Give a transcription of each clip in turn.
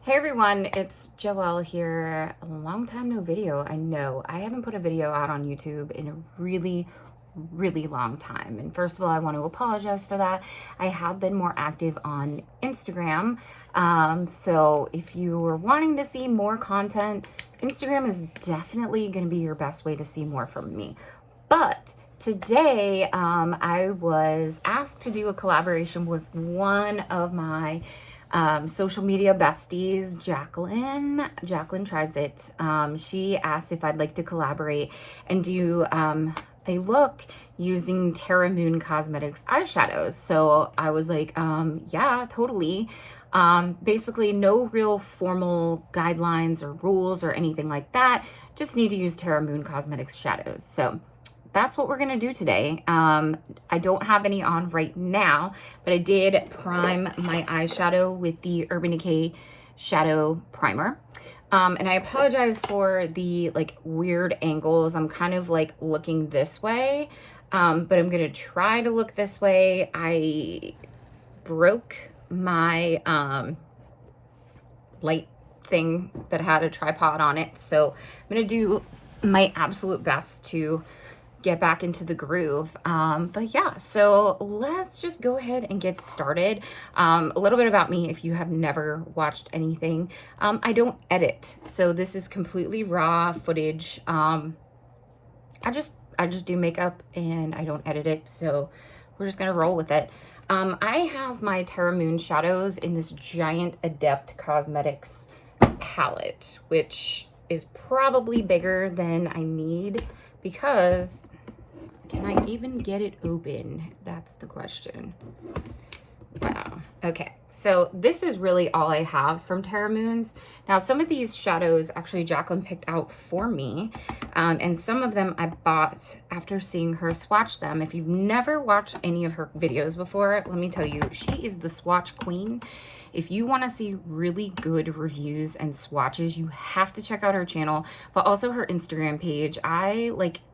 Hey everyone, it's Joelle here. A long time no video. I know I haven't put a video out on YouTube in a really long time. And first of all, I want to apologize for that. I have been more active on Instagram. So if you are wanting to see more content, Instagram is definitely going to be your best way to see more from me. But today, I was asked to do a collaboration with one of my social media besties, Jacqueline. Jacqueline tries it. She asked if I'd like to collaborate and do a look using Terra Moon Cosmetics eyeshadows. So I was like, yeah, totally. Basically no real formal guidelines or rules or anything like that. Just need to use Terra Moon Cosmetics shadows. So that's what we're gonna do today. I don't have any on right now, but I did prime my eyeshadow with the Urban Decay Shadow Primer. And I apologize for the like weird angles. I'm kind of like looking this way, but I'm gonna try to look this way. I broke my light thing that had a tripod on it, so I'm gonna do my absolute best to get back into the groove. But yeah, so let's just go ahead and get started. A little bit about me if you have never watched anything. I don't edit, so this is completely raw footage. I just do makeup and I don't edit it, so we're just gonna roll with it. I have my Terra Moon shadows in this giant Adept Cosmetics palette, which is probably bigger than I need because can I even get it open? That's the question. Wow. Okay, so this is really all I have from Terra Moons. Now, some of these shadows actually Jacqueline picked out for me, and some of them I bought after seeing her swatch them. If you've never watched any of her videos before, let me tell you, she is the swatch queen. If you want to see really good reviews and swatches, you have to check out her channel, but also her Instagram page. I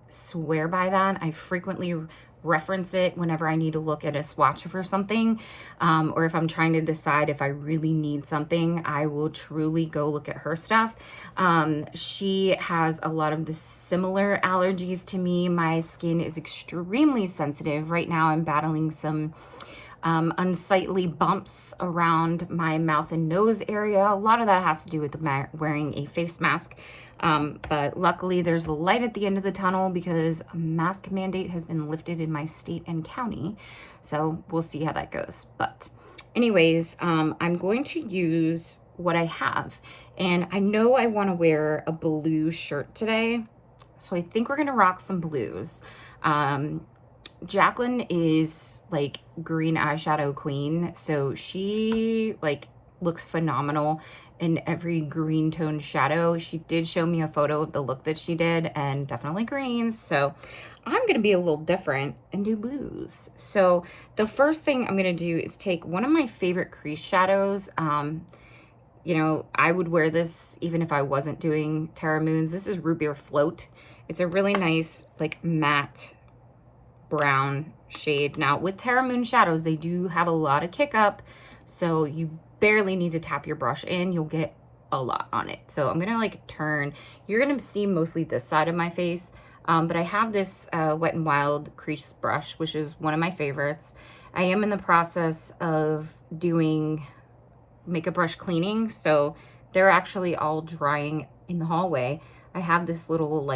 swear by that. I frequently reference it whenever I need to look at a swatch for something, or if I'm trying to decide if I really need something, I will truly go look at her stuff. She has a lot of the similar allergies to me. My skin is extremely sensitive. Right now I'm battling some unsightly bumps around my mouth and nose area. A lot of that has to do with wearing a face mask. But luckily there's a light at the end of the tunnel because a mask mandate has been lifted in my state and county. So we'll see how that goes. But anyways, I'm going to use what I have. And I know I want to wear a blue shirt today. So I think we're going to rock some blues. Jacqueline is like green eyeshadow queen. So she looks phenomenal in every green tone shadow. She did show me a photo of the look that she did and definitely greens. So I'm going to be a little different and do blues. So the first thing I'm going to do is take one of my favorite crease shadows. You know, I would wear this even if I wasn't doing Terra Moons. This is Root Beer Float. It's a really nice matte brown shade. Now with Terra Moon shadows, they do have a lot of kick up, so you barely need to tap your brush in. You'll get a lot on it. So I'm gonna turn. You're gonna see mostly this side of my face, but I have this Wet n Wild crease brush, which is one of my favorites. I am in the process of doing makeup brush cleaning, so they're actually all drying in the hallway. I have this little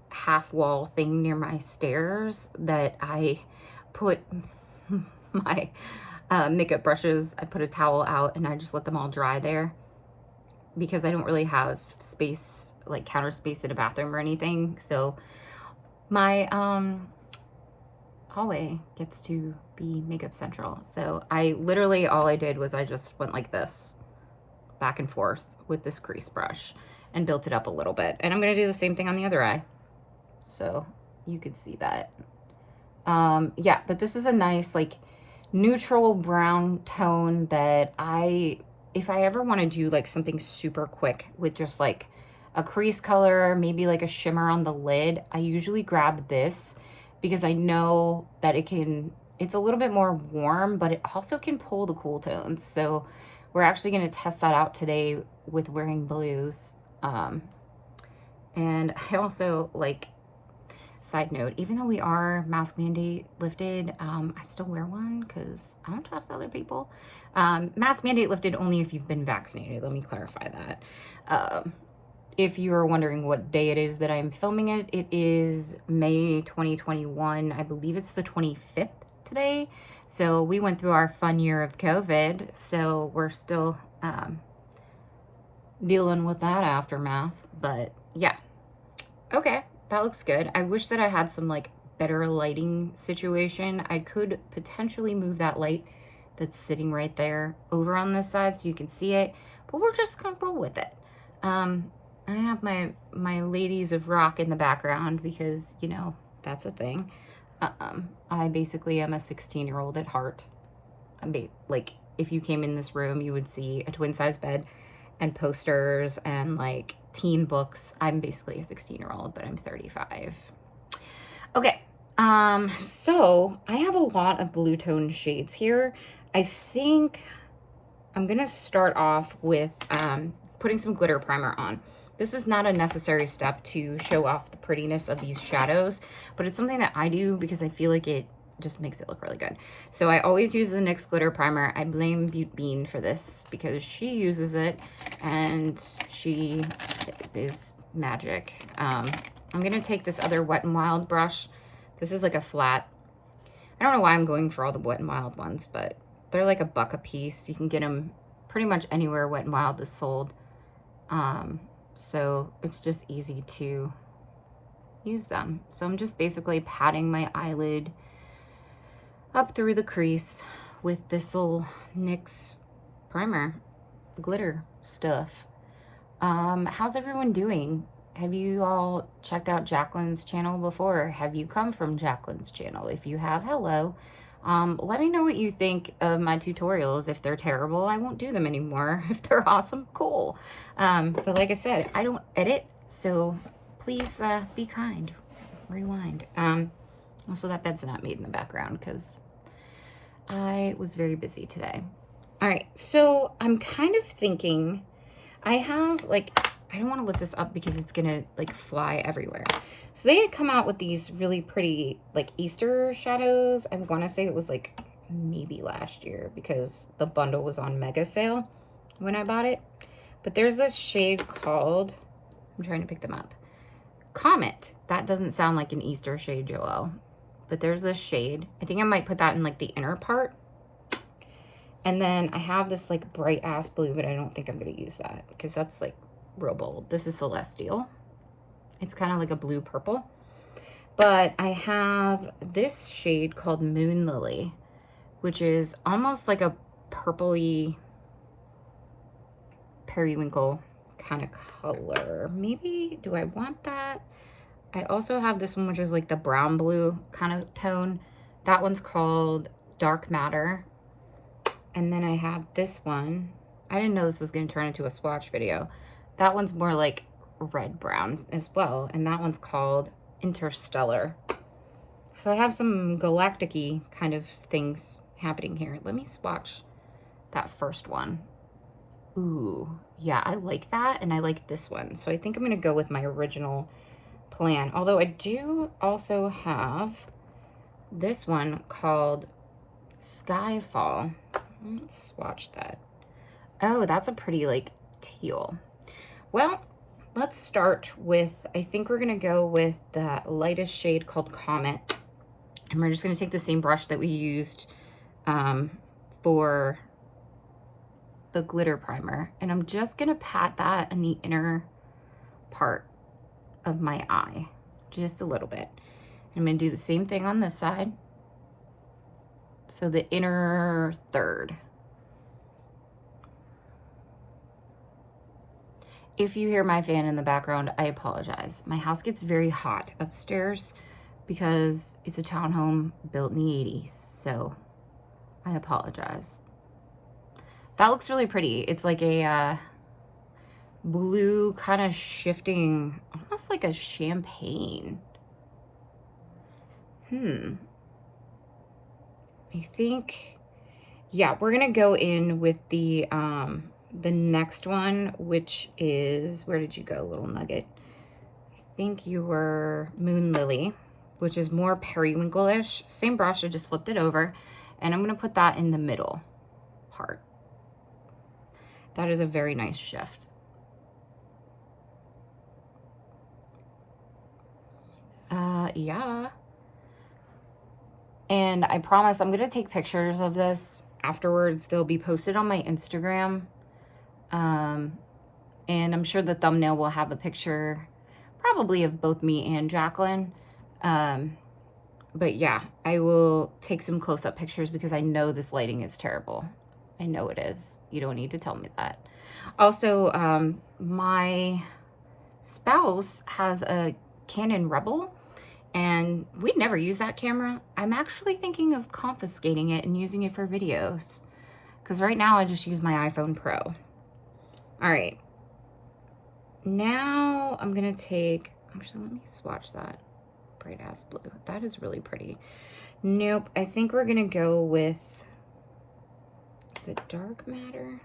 half wall thing near my stairs that I put my makeup brushes. I put a towel out and I just let them all dry there because I don't really have space, counter space in a bathroom or anything. So my hallway gets to be makeup central. So I literally, all I did was I just went like this back and forth with this crease brush and built it up a little bit. And I'm gonna do the same thing on the other eye, so you could see that. Yeah, but this is a nice neutral brown tone that if I ever want to do something super quick with just a crease color, maybe a shimmer on the lid, I usually grab this because I know that it's a little bit more warm, but it also can pull the cool tones. So we're actually going to test that out today with wearing blues. And I also, like, side note, even though we are mask mandate lifted, I still wear one because I don't trust other people. Mask mandate lifted only if you've been vaccinated. Let me clarify that. If you're wondering what day it is that I'm filming it, it is May 2021. I believe it's the 25th today. So we went through our fun year of COVID. So we're still dealing with that aftermath. But yeah. Okay, that looks good. I wish that I had some like better lighting situation. I could potentially move that light that's sitting right there over on this side so you can see it. But we're just gonna roll with it. I have my ladies of rock in the background because, you know, that's a thing. I basically am a 16-year-old at heart. Like, if you came in this room, you would see a twin-size bed and posters and, like, teen books. I'm basically a 16-year-old, but I'm 35. Okay, so I have a lot of blue tone shades here. I think I'm gonna start off with putting some glitter primer on. This is not a necessary step to show off the prettiness of these shadows, but it's something that I do because I feel like it just makes it look really good. So I always use the NYX glitter primer. I blame Butte Bean for this because she uses it and she is magic. I'm gonna take this other Wet n Wild brush. This is like a flat. I don't know why I'm going for all the Wet n Wild ones, but they're like $1 a piece. You can get them pretty much anywhere Wet n Wild is sold. So it's just easy to use them. So I'm just basically patting my eyelid up through the crease with this little NYX primer, glitter stuff. How's everyone doing? Have you all checked out Jacqueline's channel before? Have you come from Jacqueline's channel? If you have, hello. Let me know what you think of my tutorials. If they're terrible, I won't do them anymore. If they're awesome, cool. But like I said, I don't edit, so please be kind. Rewind. Also, that bed's not made in the background because I was very busy today. All right, so I'm kind of thinking I have, like, I don't want to lift this up because it's gonna like fly everywhere. So they had come out with these really pretty like Easter shadows. I want to say it was like maybe last year because the bundle was on mega sale when I bought it. But there's this shade called, I'm trying to pick them up, Comet. That doesn't sound like an Easter shade, Joelle. But there's this shade. I think I might put that in like the inner part. And then I have this like bright ass blue, but I don't think I'm gonna use that because that's like real bold. This is Celestial. It's kind of like a blue purple. But I have this shade called Moon Lily, which is almost like a purpley periwinkle kind of color. Maybe, do I want that? I also have this one, which is like the brown blue kind of tone. That one's called Dark Matter. And then I have this one. I didn't know this was going to turn into a swatch video. That one's more like red brown as well. And that one's called Interstellar. So I have some galactic-y kind of things happening here. Let me swatch that first one. Ooh, yeah, I like that. And I like this one. So I think I'm going to go with my original plan. Although I do also have this one called Skyfall. Let's swatch that. Oh, that's a pretty like teal. Well, let's start with, I think we're gonna go with the lightest shade called Comet. And we're just gonna take the same brush that we used for the glitter primer. And I'm just gonna pat that in the inner part of my eye, just a little bit. I'm gonna do the same thing on this side. So the inner third. If you hear my fan in the background, I apologize. My house gets very hot upstairs because it's a townhome built in the 80s. So I apologize. That looks really pretty. It's like a blue kind of shifting, almost like a champagne. I think, yeah, we're gonna go in with the next one, which is, where did you go, little nugget? I think you were Moon Lily, which is more periwinkle-ish. Same brush, I just flipped it over, and I'm gonna put that in the middle part. That is a very nice shift. Yeah. And I promise I'm gonna take pictures of this afterwards. They'll be posted on my Instagram. And I'm sure the thumbnail will have a picture probably of both me and Jacqueline. But yeah, I will take some close-up pictures because I know this lighting is terrible. I know it is. You don't need to tell me that. Also, my spouse has a Canon Rebel, and we'd never use that camera. I'm actually thinking of confiscating it and using it for videos, because right now I just use my iPhone Pro. All right. Now I'm gonna take, actually let me swatch that bright ass blue. That is really pretty. Nope, I think we're gonna go with, is it Dark Matter?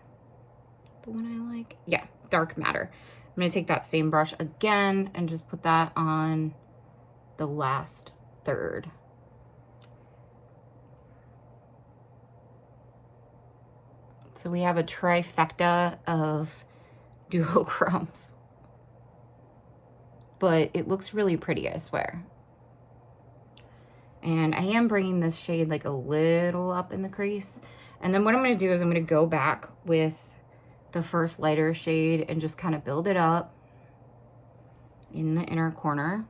The one I like? Yeah, Dark Matter. I'm gonna take that same brush again and just put that on the last third. So we have a trifecta of duochromes. But it looks really pretty, I swear. And I am bringing this shade like a little up in the crease. And then what I'm going to do is I'm going to go back with the first lighter shade and just kind of build it up in the inner corner.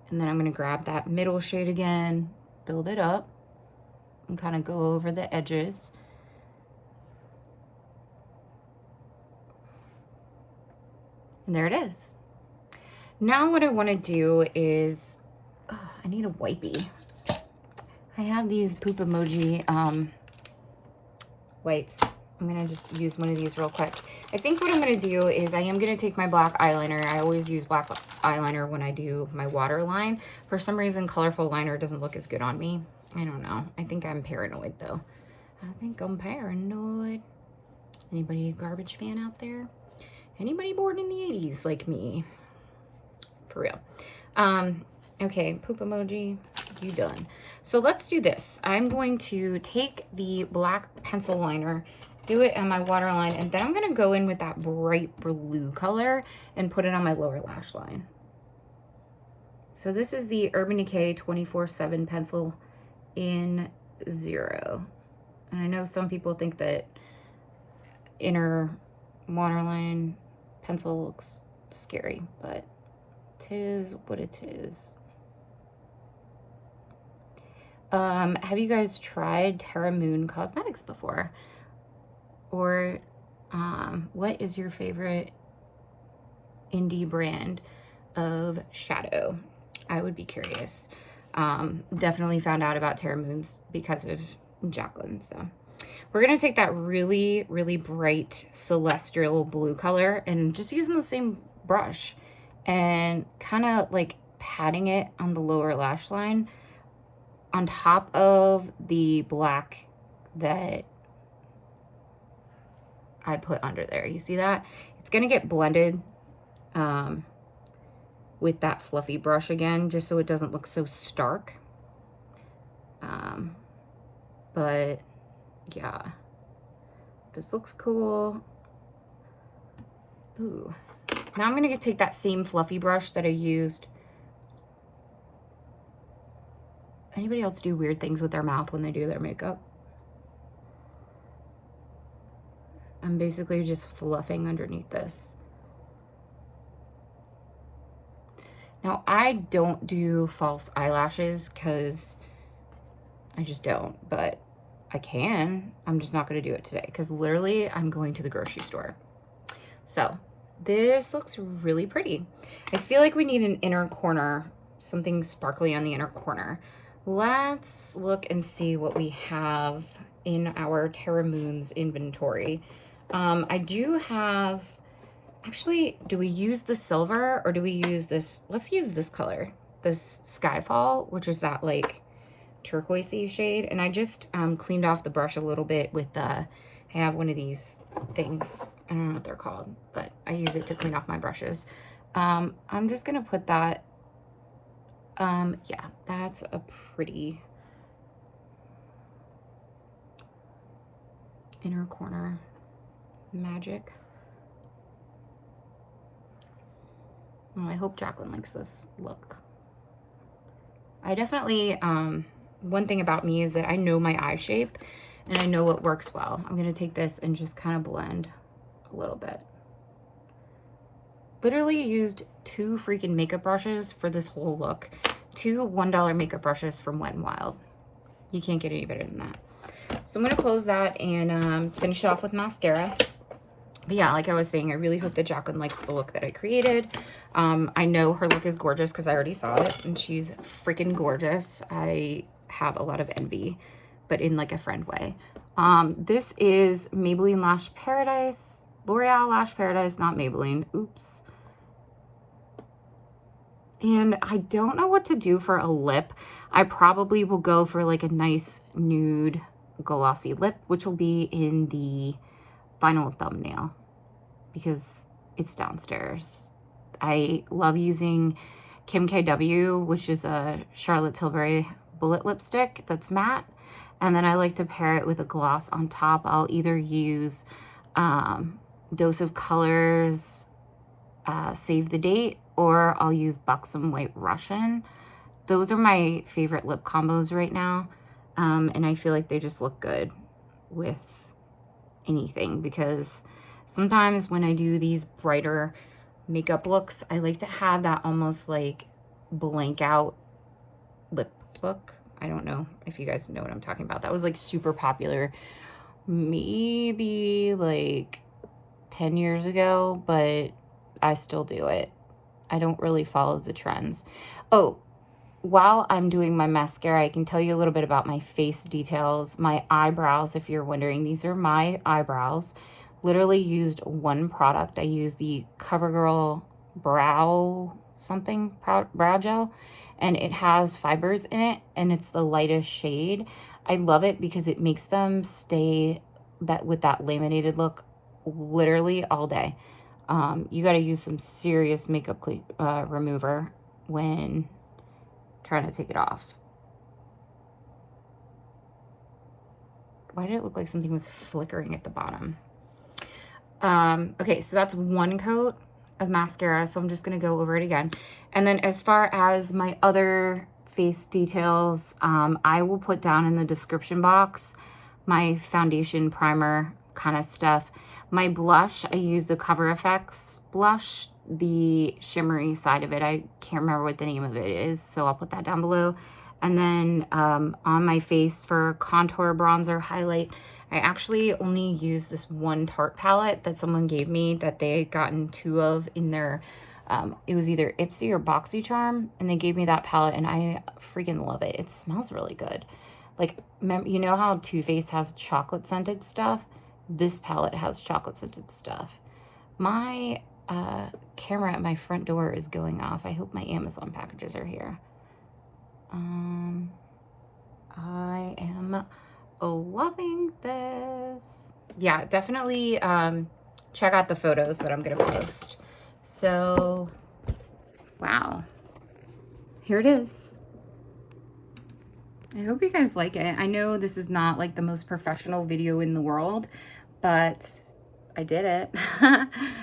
And then I'm going to grab that middle shade again, build it up, and kind of go over the edges. And there it is. Now what I want to do is, I need a wipey. I have these poop emoji wipes. I'm going to just use one of these real quick. I think what I'm going to do is I am going to take my black eyeliner. I always use black eyeliner when I do my waterline. For some reason, colorful liner doesn't look as good on me. I don't know. I think I'm paranoid, though. I think I'm paranoid. Anybody a garbage fan out there? Anybody born in the 80s like me? For real. Okay, poop emoji, you done. So let's do this. I'm going to take the black pencil liner, do it on my waterline, and then I'm going to go in with that bright blue color and put it on my lower lash line. So this is the Urban Decay 24/7 pencil in 0. And I know some people think that inner waterline pencil looks scary, but 'tis what it is. Have you guys tried Terra Moon Cosmetics before? Or what is your favorite indie brand of shadow? I would be curious. Definitely found out about Terra Moons because of Jacqueline. So we're gonna take that really, really bright celestial blue color and just using the same brush and kind of like patting it on the lower lash line on top of the black that I put under there. You see that? It's gonna get blended with that fluffy brush again, just so it doesn't look so stark. But yeah, this looks cool. Ooh. Now I'm gonna take that same fluffy brush that I used. Anybody else do weird things with their mouth when they do their makeup? I'm basically just fluffing underneath this. Now, I don't do false eyelashes because I just don't, but I can. I'm just not going to do it today because literally I'm going to the grocery store. So this looks really pretty. I feel like we need an inner corner, something sparkly on the inner corner. Let's look and see what we have in our Terra Moons inventory. I do have, actually, do we use the silver or do we use this? Let's use this color, this Skyfall, which is that like turquoisey shade. And I just cleaned off the brush a little bit with I have one of these things. I don't know what they're called, but I use it to clean off my brushes. I'm just going to put that. Yeah, that's a pretty inner corner magic. Oh, I hope Jacqueline likes this look. I definitely, one thing about me is that I know my eye shape and I know what works well. I'm going to take this and just kind of blend a little bit. Literally used 2 freaking makeup brushes for this whole look. 2 $1 makeup brushes from Wet n Wild. You can't get any better than that. So I'm going to close that and finish it off with mascara. But yeah, like I was saying, I really hope that Jacqueline likes the look that I created. I know her look is gorgeous because I already saw it, and she's freaking gorgeous. I have a lot of envy, but in like a friend way. This is Maybelline Lash Paradise. L'Oreal Lash Paradise, not Maybelline. Oops. And I don't know what to do for a lip. I probably will go for like a nice nude glossy lip, which will be in the final thumbnail because it's downstairs. I love using Kim KW, which is a Charlotte Tilbury bullet lipstick that's matte. And then I like to pair it with a gloss on top. I'll either use Dose of Colors Save the Date, or I'll use Buxom White Russian. Those are my favorite lip combos right now. And I feel like they just look good with anything, because sometimes when I do these brighter makeup looks, I like to have that almost like blank out lip look. I don't know if you guys know what I'm talking about. That was like super popular maybe like 10 years ago, but I still do it. I don't really follow the trends. Oh, while I'm doing my mascara, I can tell you a little bit about my face details. My eyebrows, if you're wondering, these are my eyebrows. Literally used one product. I used the CoverGirl brow gel, and it has fibers in it, and it's the lightest shade. I love it because it makes them stay with that laminated look literally all day. You got to use some serious makeup remover when trying to take it off. Why did it look like something was flickering at the bottom? Okay, so that's one coat of mascara, so I'm just going to go over it again. And then as far as my other face details, I will put down in the description box my foundation, primer kind of stuff. My blush, I used the Cover FX blush, the shimmery side of it. I can't remember what the name of it is, so I'll put that down below. And then on my face for contour, bronzer, highlight, I actually only use this one Tarte palette that someone gave me that they had gotten 2 of in their, it was either Ipsy or BoxyCharm, and they gave me that palette, and I freaking love it. It smells really good. Like, you know how Too Faced has chocolate scented stuff? This palette has chocolate scented stuff. My camera at my front door is going off. I hope my Amazon packages are here. I am loving this. Yeah, definitely check out the photos that I'm gonna post. So, wow, here it is. I hope you guys like it. I know this is not like the most professional video in the world, but I did it.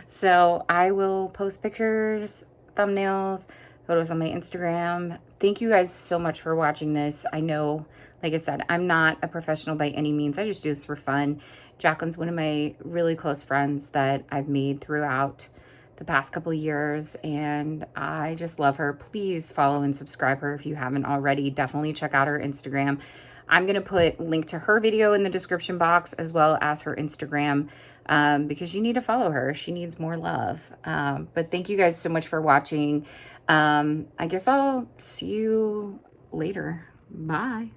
So I will post pictures, thumbnails, photos on my Instagram. Thank you guys so much for watching this. I know, like I said, I'm not a professional by any means. I just do this for fun. Jacqueline's one of my really close friends that I've made throughout the past couple of years, and I just love her. Please follow and subscribe her if you haven't already. Definitely check out her Instagram. I'm going to put a link to her video in the description box as well as her Instagram, because you need to follow her. She needs more love. But thank you guys so much for watching. I guess I'll see you later. Bye.